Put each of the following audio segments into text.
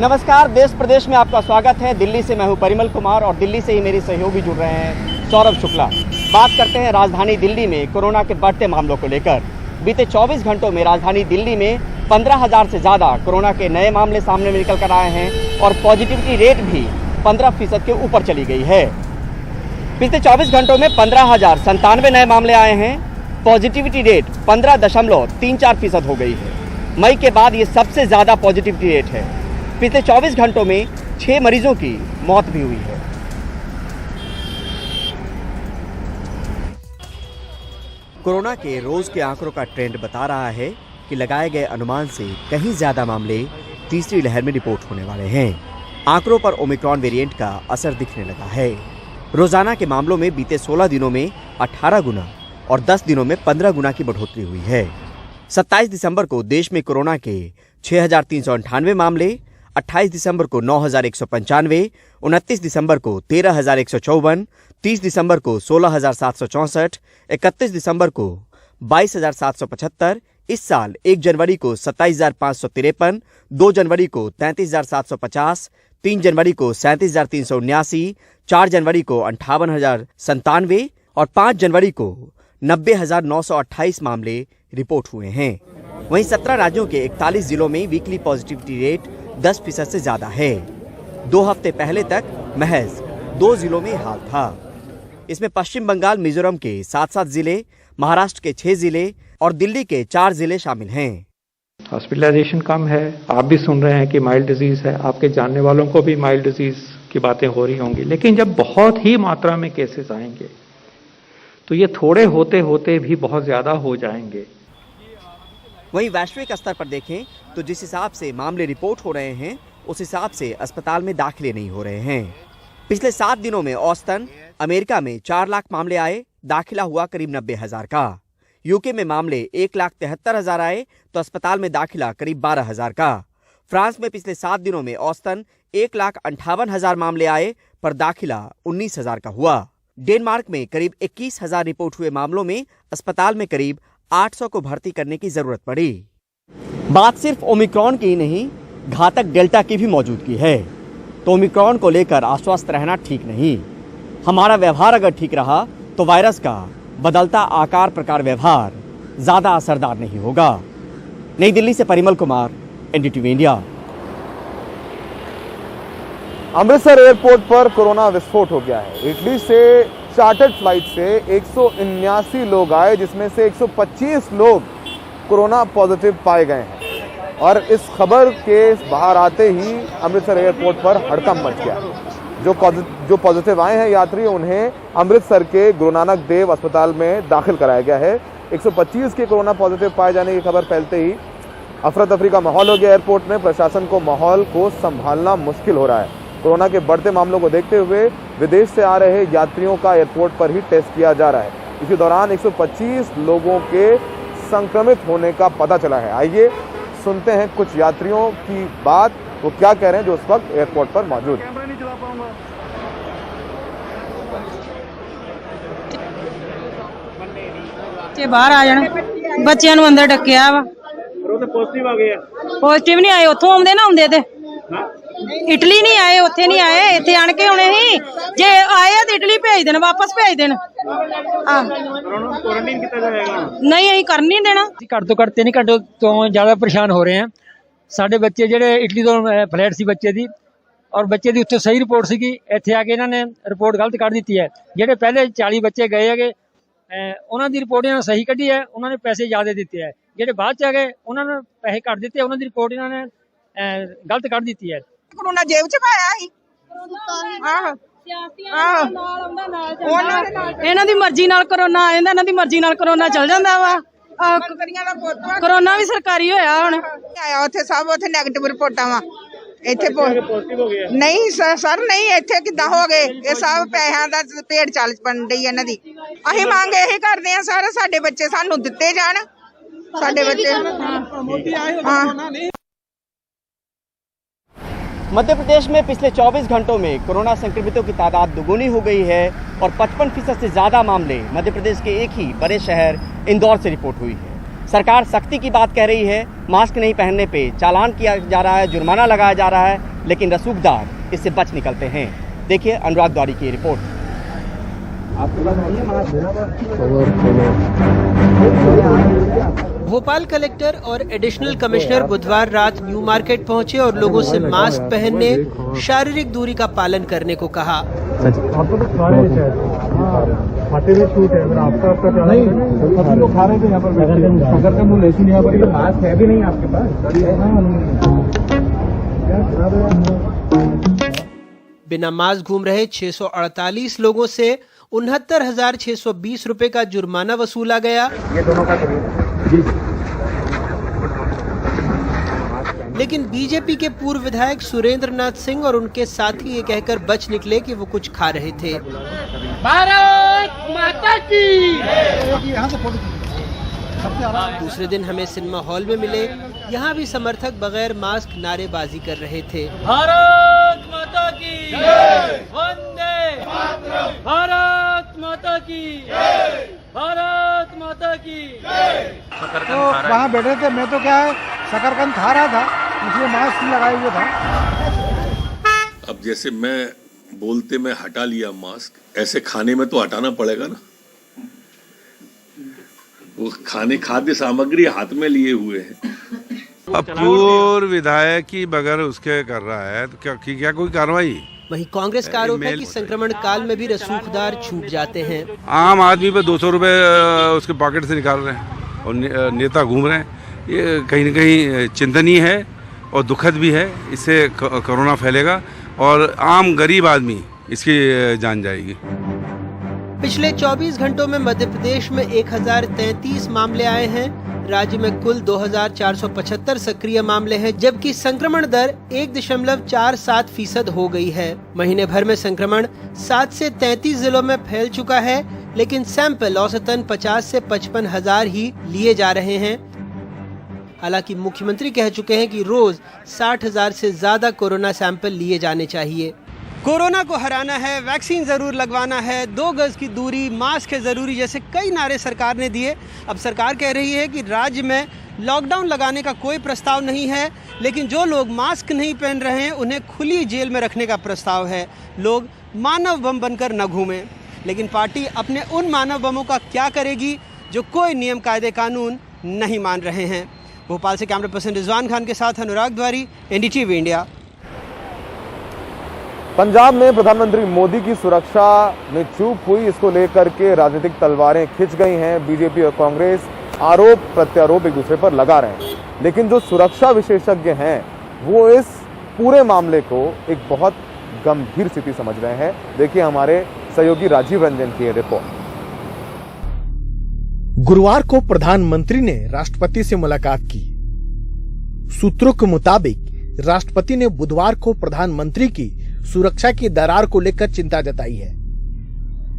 नमस्कार, देश प्रदेश में आपका स्वागत है। दिल्ली से मैं हूं परिमल कुमार और दिल्ली से ही मेरे सहयोगी जुड़ रहे हैं सौरभ शुक्ला। बात करते हैं राजधानी दिल्ली में कोरोना के बढ़ते मामलों को लेकर। बीते 24 घंटों में राजधानी दिल्ली में 15,000 से ज़्यादा कोरोना के नए मामले सामने निकल कर आए हैं और पॉजिटिविटी रेट भी 15% के ऊपर चली गई है। पिछले 24 घंटों में 15,097 नए मामले आए हैं। पॉजिटिविटी रेट 15.34% हो गई है। मई के बाद ये सबसे ज़्यादा पॉजिटिविटी रेट है। पिछले 24 घंटों में 6 मरीजों की मौत भी हुई है। कोरोना के रोज के आंकड़ों का ट्रेंड बता रहा है कि लगाए गए अनुमान से कहीं ज्यादा मामले तीसरी लहर में रिपोर्ट होने वाले हैं। आंकड़ों पर ओमिक्रॉन वेरिएंट का असर दिखने लगा है। रोजाना के मामलों में बीते 16 दिनों में 18 गुना और 10 दिनों में 15 गुना की बढ़ोतरी हुई है। 27 दिसंबर को देश में कोरोना के 6,398 मामले, 28 दिसंबर को 9,195, 29 दिसंबर को 13,154, 30 दिसंबर को 16,764, 31 दिसंबर को 22,775, इस साल 1 जनवरी को 27,553, 2 जनवरी को 33,750, 3 जनवरी को 37,379, 4 जनवरी को 58,097 और 5 जनवरी को 90,928 मामले रिपोर्ट हुए हैं। वहीं 17 राज्यों के 41 जिलों में वीकली पॉजिटिविटी रेट 10% से ज्यादा है। 2 हफ्ते पहले तक महज 2 जिलों में हाल था। इसमें पश्चिम बंगाल, मिजोरम के 7 जिले, महाराष्ट्र के 6 जिले और दिल्ली के 4 जिले शामिल हैं। हॉस्पिटलाइजेशन कम है। आप भी सुन रहे हैं कि माइल्ड डिजीज है, आपके जानने वालों को भी माइल्ड डिजीज की बातें हो रही होंगी। लेकिन जब बहुत ही मात्रा में केसेस आएंगे तो ये थोड़े होते होते भी बहुत ज्यादा हो जाएंगे। वहीं वैश्विक स्तर पर देखें तो जिस हिसाब से मामले रिपोर्ट हो रहे हैं उस हिसाब से अस्पताल में दाखिले नहीं हो रहे हैं। पिछले 7 दिनों में औसतन अमेरिका में 4 लाख मामले आए, दाखिला हुआ करीब 90,000 का। यूके में मामले 1,73,000 आए तो अस्पताल में दाखिला करीब 12,000 का। फ्रांस में पिछले 7 दिनों में औसतन 1,58,000 मामले आए पर दाखिला 19,000 का हुआ। डेनमार्क में करीब 21,000 रिपोर्ट हुए मामलों में अस्पताल में करीब 800 को भर्ती करने की जरूरत पड़ी। बात सिर्फ ओमिक्रॉन की ही नहीं, घातक डेल्टा की भी मौजूदगी है। तो ओमिक्रॉन को लेकर आश्वस्त रहना ठीक नहीं। हमारा व्यवहार अगर ठीक रहा तो वायरस का बदलता आकार प्रकार व्यवहार ज्यादा असरदार नहीं होगा। नई दिल्ली से Parimal Kumar, NDTV India. Amritsar airport पर कोरोना विस्फोट हो गया है। इटली से चार्टर्ड फ्लाइट से 179 लोग आए, जिसमें से 125 लोग कोरोना पॉजिटिव पाए गए हैं। और इस खबर के बाहर आते ही अमृतसर एयरपोर्ट पर हड़कंप मच गया। जो पॉजिटिव आए हैं यात्री, उन्हें अमृतसर के गुरु नानक देव अस्पताल में दाखिल कराया गया है। 125 के कोरोना पॉजिटिव पाए जाने की खबर फैलते ही अफरा तफरी का माहौल हो गया एयरपोर्ट में। प्रशासन को माहौल को संभालना मुश्किल हो रहा है। कोरोना के बढ़ते मामलों को देखते हुए विदेश से आ रहे यात्रियों का एयरपोर्ट पर ही टेस्ट किया जा रहा है। इसी दौरान 125 लोगों के संक्रमित होने का पता चला है। आइए सुनते हैं कुछ यात्रियों की बात, वो क्या कह रहे हैं जो उस वक्त एयरपोर्ट पर मौजूद है। बाहर आ जाना, बच्चों ਨੂੰ ਅੰਦਰ ਡੱਕਿਆ ਵਾ। ਉਹ ਤਾਂ ਪੋਜ਼ਿਟਿਵ ਆ ਗਏ ਆ। ਪੋਜ਼ਿਟਿਵ ਨਹੀਂ ਆਏ, ਉੱਥੋਂ ਆਉਂਦੇ ਨਾ ਆਉਂਦੇ ਤੇ ਇਟਲੀ ਨਹੀਂ ਆਏ, ਉੱਥੇ ਨਹੀਂ ਆਏ, ਇੱਥੇ ਆਣ ਕੇ ਹੁਣੇ ਹੀ ਜੇ ਆਏ ਆ ਤੇ ਇਟਲੀ ਭੇਜ ਦੇਣ, ਵਾਪਸ ਭੇਜ ਦੇਣ। ਹਾਂ, ਕੁਆਰੰਟਾਈਨ ਕੀਤਾ ਜਾਏਗਾ। ਨਹੀਂ ਅਸੀਂ ਕਰ ਨਹੀਂ ਦੇਣਾ। ਘੱਟ ਤੋਂ ਘੱਟ 3 ਘੰਟੇ ਤੋਂ ਜ਼ਿਆਦਾ ਪਰੇਸ਼ਾਨ ਹੋ ਰਹੇ ਹਾਂ। ਸਾਡੇ ਬੱਚੇ ਜਿਹੜੇ ਇਟਲੀ ਤੋਂ ਫਲੈਟ ਸੀ ਬੱਚੇ ਦੀ, ਔਰ ਬੱਚੇ ਦੀ ਉੱਥੇ ਸਹੀ ਰਿਪੋਰਟ ਸੀਗੀ, ਇੱਥੇ ਆ ਕੇ ਇਹਨਾਂ ਨੇ ਰਿਪੋਰਟ ਗਲਤ ਕੱਢ ਦਿੱਤੀ ਹੈ। ਜਿਹੜੇ ਪਹਿਲੇ 40 ਬੱਚੇ ਗਏ ਹੈਗੇ ਉਹਨਾਂ ਦੀ ਰਿਪੋਰਟ ਇਹਨਾਂ ਨੇ ਸਹੀ ਕੱਢੀ ਹੈ, ਉਹਨਾਂ ਨੇ ਪੈਸੇ ਜ਼ਿਆਦਾ ਦਿੱਤੇ ਹੈ। ਜਿਹੜੇ ਬਾਅਦ ਚ ਆ ਗਏ ਉਹਨਾਂ ਨੇ ਪੈਸੇ ਘੱਟ ਦਿੱਤੇ, ਉਹਨਾਂ ਦੀ ਰਿਪੋਰਟ ਇਹਨਾਂ ਨੇ ਗਲਤ ਕੱਢ ਦਿੱਤੀ ਹੈ। ਕੋਰੋਨਾ ਜੇਬ ਚ ਪਾਇਆ ਸੀ। ਇਹਨਾਂ ਦੀ ਮਰਜ਼ੀ ਨਾਲ ਕਰੋਨਾ ਆ ਜਾਂਦਾ, ਇਹਨਾਂ ਦੀ ਮਰਜ਼ੀ ਨਾਲ ਕਰੋਨਾ ਚੱਲ ਜਾਂਦਾ ਵਾ। ਕਰੋਨਾ ਵੀ ਸਰਕਾਰੀ ਹੋਇਆ ਹੁਣ। ਆਇਆ ਉੱਥੇ ਸਭ ਉੱਥੇ ਨੈਗੇਟਿਵ ਰਿਪੋਰਟਾਂ ਵਾ। ਇੱਥੇ ਪੋਜ਼ਿਟਿਵ ਹੋ ਗਿਆ। ਨਹੀਂ ਸਰ ਨਹੀਂ, ਇੱਥੇ ਕਿੱਦਾਂ ਹੋ ਗਏ? ਇਹ ਸਭ ਪੈਸਿਆਂ ਦਾ ਭੇਡ ਚਾਲ ਬਣ ਰਹੀ ਇਹਨਾਂ ਦੀ। ਅਸੀਂ ਮੰਗ ਇਹੀ ਕਰਦੇ ਆ ਸਰ, ਸਾਡੇ ਬੱਚੇ ਸਾਨੂੰ ਦਿੱਤੇ ਜਾਣ। ਸਾਡੇ ਬੱਚੇ मध्य प्रदेश में पिछले 24 घंटों में कोरोना संक्रमितों की तादाद दुगुनी हो गई है और 55% से ज़्यादा मामले मध्य प्रदेश के एक ही बड़े शहर इंदौर से रिपोर्ट हुई है। सरकार सख्ती की बात कह रही है, मास्क नहीं पहनने पे चालान किया जा रहा है, जुर्माना लगाया जा रहा है, लेकिन रसूखदार इससे बच निकलते हैं। देखिए अनुराग द्वारी की रिपोर्ट। भोपाल कलेक्टर और एडिशनल कमिश्नर बुधवार रात न्यू मार्केट पहुंचे और लोगों से मास्क पहनने, शारीरिक दूरी का पालन करने को कहा। बिना मास्क घूम रहे 648 लोगों से 69,620 रुपए का जुर्माना वसूला गया। ये दोनों का लेकिन बीजेपी के पूर्व विधायक सुरेंद्र नाथ सिंह और उनके साथी ये कहकर बच निकले कि वो कुछ खा रहे थे। भारत माता की। दूसरे दिन हमें सिनेमा हॉल में मिले, यहाँ भी समर्थक बगैर मास्क नारेबाजी कर रहे थे। भारत माता की वंदे मातरम, भारत माता की, भारत माता की। तो वहाँ बैठे थे, मैं तो क्या है शकरकंद खा रहा था, इसलिए मास्क लगाए हुए था। अब जैसे मैं बोलते में हटा लिया मास्क, ऐसे खाने में तो हटाना पड़ेगा ना। वो खाद्य सामग्री हाथ में लिए हुए हैं। अब पूर्व विधायक की बगैर उसके कर रहा है तो क्या कोई कार्रवाई? वहीं कांग्रेस का आरोप है कि संक्रमण काल में भी रसूखदार छूट जाते हैं। आम आदमी पे 200 रुपए उसके पॉकेट से निकाल रहे हैं और नेता घूम रहे हैं। ये कहीं न कहीं चिंतनीय है और दुखद भी है। इससे कोरोना फैलेगा और आम गरीब आदमी इसकी जान जाएगी। पिछले 24 घंटों में मध्य प्रदेश में 1033 मामले आए हैं। राज्य में कुल 2,475 सक्रिय मामले हैं, जबकि संक्रमण दर 1.47% हो गई है। महीने भर में संक्रमण 7 से 33 जिलों में फैल चुका है, लेकिन सैंपल औसतन 50 से 55 हजार ही लिए जा रहे हैं। हालांकि मुख्यमंत्री कह चुके हैं कि रोज 60,000 से ज्यादा कोरोना सैंपल लिए जाने चाहिए। कोरोना को हराना है, वैक्सीन जरूर लगवाना है, 2 गज की दूरी, मास्क है जरूरी, जैसे कई नारे सरकार ने दिए। अब सरकार कह रही है कि राज्य में लॉकडाउन लगाने का कोई प्रस्ताव नहीं है, लेकिन जो लोग मास्क नहीं पहन रहे हैं उन्हें खुली जेल में रखने का प्रस्ताव है। लोग मानव बम बनकर न घूमें। लेकिन पार्टी अपने उन मानव बमों का क्या करेगी जो कोई नियम कायदे कानून नहीं मान रहे हैं। भोपाल से कैमरा पर्सन रिजवान खान के साथ अनुराग द्वारी, NDTV इंडिया। पंजाब में प्रधानमंत्री मोदी की सुरक्षा में चूक हुई, इसको लेकर के राजनीतिक तलवारें खिंच गई हैं। बीजेपी और कांग्रेस आरोप प्रत्यारोप एक दूसरे पर लगा रहे हैं, लेकिन जो सुरक्षा विशेषज्ञ हैं वो इस पूरे मामले को एक बहुत गंभीर स्थिति समझ रहे हैं। देखिए हमारे सहयोगी राजीव रंजन की रिपोर्ट। गुरुवार को प्रधानमंत्री ने राष्ट्रपति से मुलाकात की। सूत्रों के मुताबिक राष्ट्रपति ने बुधवार को प्रधानमंत्री की सुरक्षा की दरार को लेकर चिंता जताई है।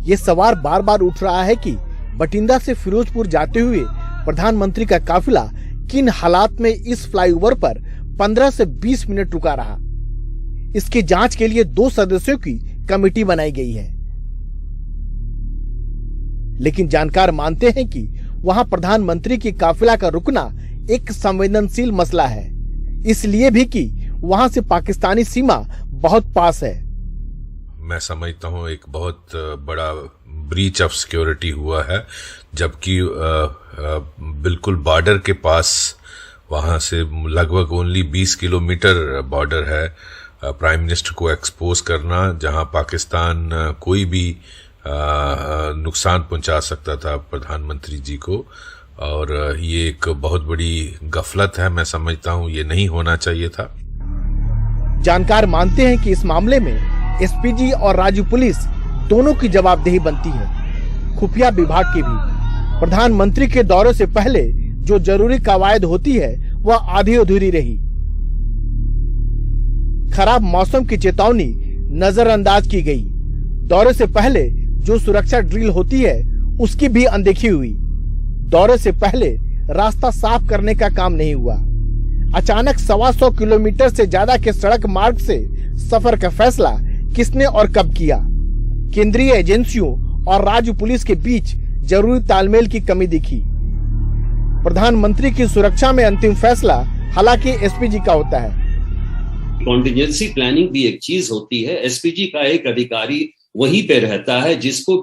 ये सवाल बार बार उठ रहा है कि बठिंडा से फिरोजपुर जाते हुए प्रधानमंत्री का काफिला किन हालात में इस फ्लाईओवर पर 15 से 20 मिनट रुका रहा। इसकी जांच के लिए 2 सदस्यों की कमेटी बनाई गई है, लेकिन जानकार मानते हैं कि वहां प्रधानमंत्री की काफिला का रुकना एक संवेदनशील मसला है, इसलिए भी कि वहां से पाकिस्तानी सीमा बहुत पास है। मैं समझता हूं एक बहुत बड़ा ब्रीच ऑफ सिक्योरिटी हुआ है, जबकि बिल्कुल बॉर्डर के पास, वहां से लगभग ओनली 20 किलोमीटर बॉर्डर है। प्राइम मिनिस्टर को एक्सपोज करना जहां पाकिस्तान कोई भी नुकसान पहुंचा सकता था प्रधानमंत्री जी को, और ये एक बहुत बड़ी गफलत है। मैं समझता हूं ये नहीं होना चाहिए था। जानकार मानते हैं कि इस मामले में एसपीजी और राज्य पुलिस दोनों की जवाबदेही बनती है, खुफिया विभाग की भी। प्रधानमंत्री के दौरे से पहले जो जरूरी कवायद होती है वह आधी अधूरी रही। खराब मौसम की चेतावनी नजरअंदाज की गई। दौरे से पहले जो सुरक्षा ड्रिल होती है उसकी भी अनदेखी हुई। दौरे से पहले रास्ता साफ करने का काम नहीं हुआ। अचानक 125 किलोमीटर से ज्यादा के सड़क मार्ग से सफर का फैसला किसने और कब किया? केंद्रीय एजेंसियों और राज्य पुलिस के बीच जरूरी तालमेल की कमी दिखी। प्रधानमंत्री की सुरक्षा में अंतिम फैसला हालांकि एसपीजी का होता है। कॉन्टिजेंसी प्लानिंग भी एक चीज होती है। एसपीजी का एक अधिकारी वहीं पे रहता है जिसको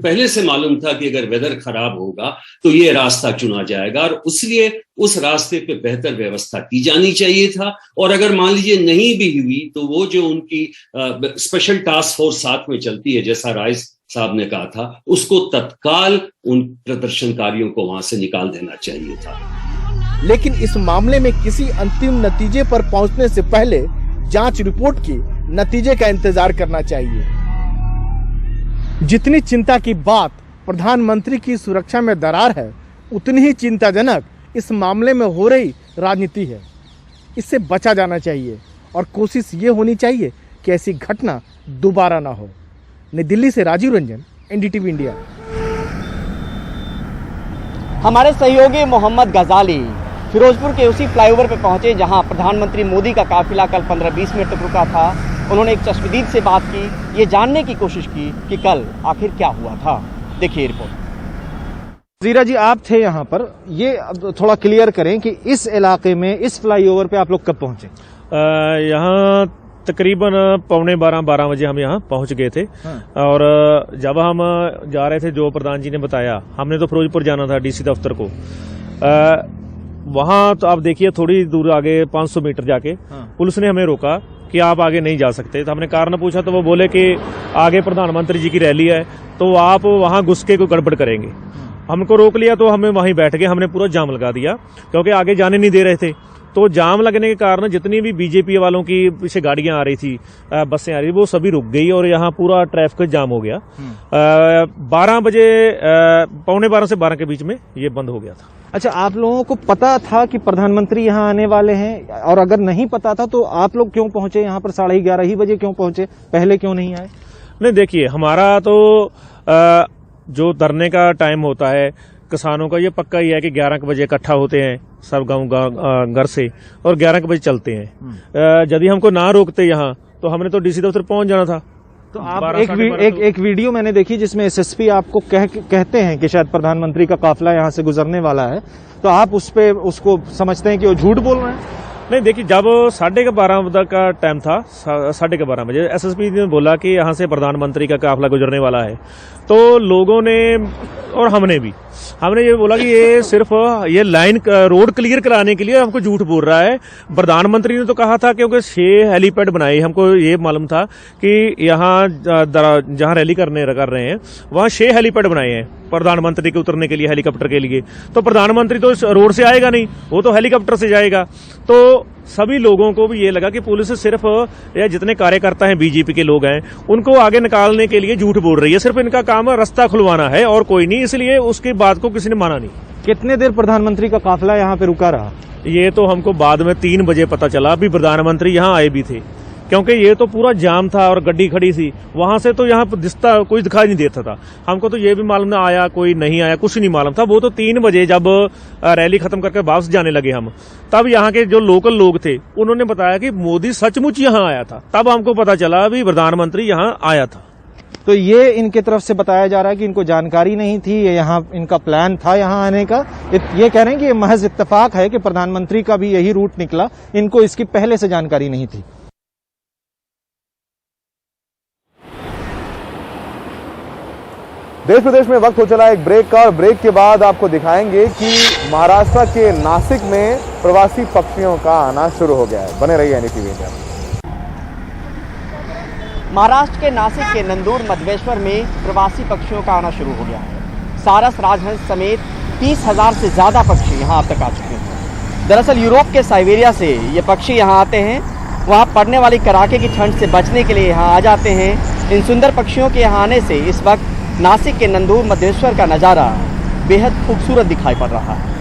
पहले से मालूम था कि अगर वेदर खराब होगा तो ये रास्ता चुना जाएगा, और इसलिए उस रास्ते पे बेहतर व्यवस्था की जानी चाहिए था। और अगर मान लीजिए नहीं भी हुई तो वो जो उनकी स्पेशल टास्क फोर्स साथ में चलती है, जैसा राय साहब ने कहा था, उसको तत्काल उन प्रदर्शनकारियों को वहां से निकाल देना चाहिए था। लेकिन इस मामले में किसी अंतिम नतीजे पर पहुंचने से पहले जांच रिपोर्ट के नतीजे का इंतजार करना चाहिए। जितनी चिंता की बात प्रधानमंत्री की सुरक्षा में दरार है, उतनी ही चिंताजनक इस मामले में हो रही राजनीति है। इससे बचा जाना चाहिए और कोशिश ये होनी चाहिए कि ऐसी घटना दोबारा ना हो। नई दिल्ली से राजीव रंजन, एनडीटीवी इंडिया। हमारे सहयोगी मोहम्मद गजाली फिरोजपुर के उसी फ्लाईओवर पर पहुंचे जहां प्रधानमंत्री मोदी का काफिला कल 15-20 मिनट तक रुका था। उन्होंने एक चश्मदीद से बात की, ये जानने की कोशिश की कि कल आखिर क्या हुआ था। देखिए रिपोर्ट। जीरा जी, आप थे यहाँ पर, ये थोड़ा क्लियर करें कि इस इलाके में, इस फ्लाईओवर पे आप लोग कब पहुंचे? यहाँ तकरीबन 11:15 बजे हम यहाँ पहुंच गए थे। और जब हम जा रहे थे, जो प्रधान जी ने बताया, हमने तो फिरोजपुर जाना था डीसी दफ्तर को। वहां तो आप देखिए थोड़ी दूर आगे 500 मीटर जाके पुलिस ने हमें रोका कि आप आगे नहीं जा सकते। तो हमने कारण पूछा तो वो बोले कि आगे प्रधानमंत्री जी की रैली है तो आप वहां घुस के कोई गड़बड़ करेंगे। हमको रोक लिया तो हमें वहीं बैठ गए। हमने पूरा जाम लगा दिया क्योंकि आगे जाने नहीं दे रहे थे। तो जाम लगने के कारण जितनी भी बीजेपी वालों की पीछे गाड़ियां आ रही थी, बसें आ रही, वो सभी रुक गई और यहाँ पूरा ट्रैफिक जाम हो गया। 12 बजे, 11:15 से 12 के बीच में ये बंद हो गया था। अच्छा, आप लोगों को पता था कि प्रधानमंत्री यहाँ आने वाले हैं? और अगर नहीं पता था तो आप लोग क्यों पहुंचे यहाँ पर? 11:30 ही बजे क्यों पहुंचे? पहले क्यों नहीं आए? नहीं, देखिए, हमारा तो जो धरने का टाइम होता है किसानों का, ये पक्का ही है कि 11 बजे इकट्ठा होते हैं सब गांव घर से और 11 बजे चलते हैं। यदि हमको ना रोकते यहाँ तो हमने तो डीसी दफ्तर पहुंच जाना था। तो आप एक वीडियो मैंने देखी जिसमें एसएसपी आपको कहते हैं कि शायद प्रधानमंत्री का काफिला यहाँ से गुजरने वाला है, तो आप उसको समझते हैं कि वो झूठ बोल रहे हैं? नहीं, देखिए, जब 12:30 का टाइम था, 12:30 बजे एसएसपी ने बोला कि यहाँ से प्रधानमंत्री का काफिला गुजरने वाला है, तो लोगों ने और हमने ये बोला कि ये सिर्फ ये लाइन रोड क्लियर कराने के लिए हमको झूठ बोल रहा है। प्रधानमंत्री ने तो कहा था क्योंकि 6 हेलीपैड बनाए, हमको ये मालूम था कि यहाँ जहाँ रैली कर रहे हैं वहाँ 6 हेलीपैड बनाए हैं प्रधानमंत्री के उतरने के लिए, हेलीकॉप्टर के लिए। तो प्रधानमंत्री तो रोड से आएगा नहीं, वो तो हेलीकॉप्टर से जाएगा। तो सभी लोगों को भी ये लगा कि पुलिस सिर्फ या जितने कार्यकर्ता हैं बीजेपी के लोग हैं उनको आगे निकालने के लिए झूठ बोल रही है। सिर्फ इनका काम रास्ता खुलवाना है और कोई नहीं, इसलिए उसकी बात को किसी ने माना नहीं। कितने देर प्रधानमंत्री का काफिला यहाँ पे रुका रहा? ये तो हमको बाद में 3 बजे पता चला। अभी प्रधानमंत्री यहाँ आए भी थे क्योंकि ये तो पूरा जाम था और गड्डी खड़ी थी, वहां से तो यहाँ कोई दिखाई नहीं देता था। हमको तो ये भी मालूम ना आया, कोई नहीं आया, कुछ नहीं मालूम था। वो तो 3 बजे जब रैली खत्म करके वापस जाने लगे हम, तब यहाँ के जो लोकल लोग थे उन्होंने बताया कि मोदी सचमुच यहाँ आया था। तब हमको पता चला अभी प्रधानमंत्री यहाँ आया था। तो ये इनके तरफ से बताया जा रहा है कि इनको जानकारी नहीं थी, यहाँ इनका प्लान था यहाँ आने का। ये कह रहे हैं कि ये महज इत्तेफाक है कि प्रधानमंत्री का भी यही रूट निकला, इनको इसकी पहले से जानकारी नहीं थी। देश प्रदेश में वक्त हो चला एक ब्रेक का, और ब्रेक के बाद आपको दिखाएंगे कि महाराष्ट्र के नासिक में प्रवासी पक्षियों का आना शुरू हो गया है। बने रहिए एनडीटीवी इंडिया। महाराष्ट्र के नासिक के नंदूर मधवेश्वर में प्रवासी पक्षियों का आना शुरू हो गया है। सारस, राजहंस समेत 30,000 से ज्यादा पक्षी यहाँ अब तक आ चुके हैं। दरअसल यूरोप के साइबेरिया से ये पक्षी यहाँ आते हैं, वहाँ पड़ने वाली कड़ाके की ठंड से बचने के लिए यहाँ आ जाते हैं। इन सुंदर पक्षियों के यहाँ आने से इस वक्त नासिक के नंदूर मधवेश्वर का नज़ारा बेहद खूबसूरत दिखाई पड़ रहा है।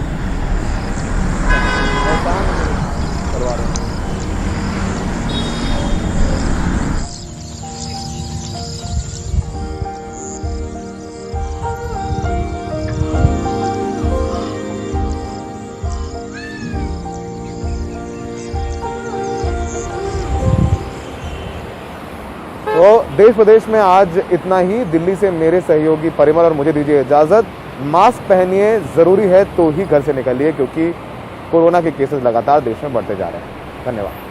तो देश प्रदेश में आज इतना ही। दिल्ली से मेरे सहयोगी परिमल और मुझे दीजिए इजाजत। मास्क पहनिए, जरूरी है तो ही घर से निकलिए, क्योंकि कोरोना के केसेस लगातार देश में बढ़ते जा रहे हैं। धन्यवाद।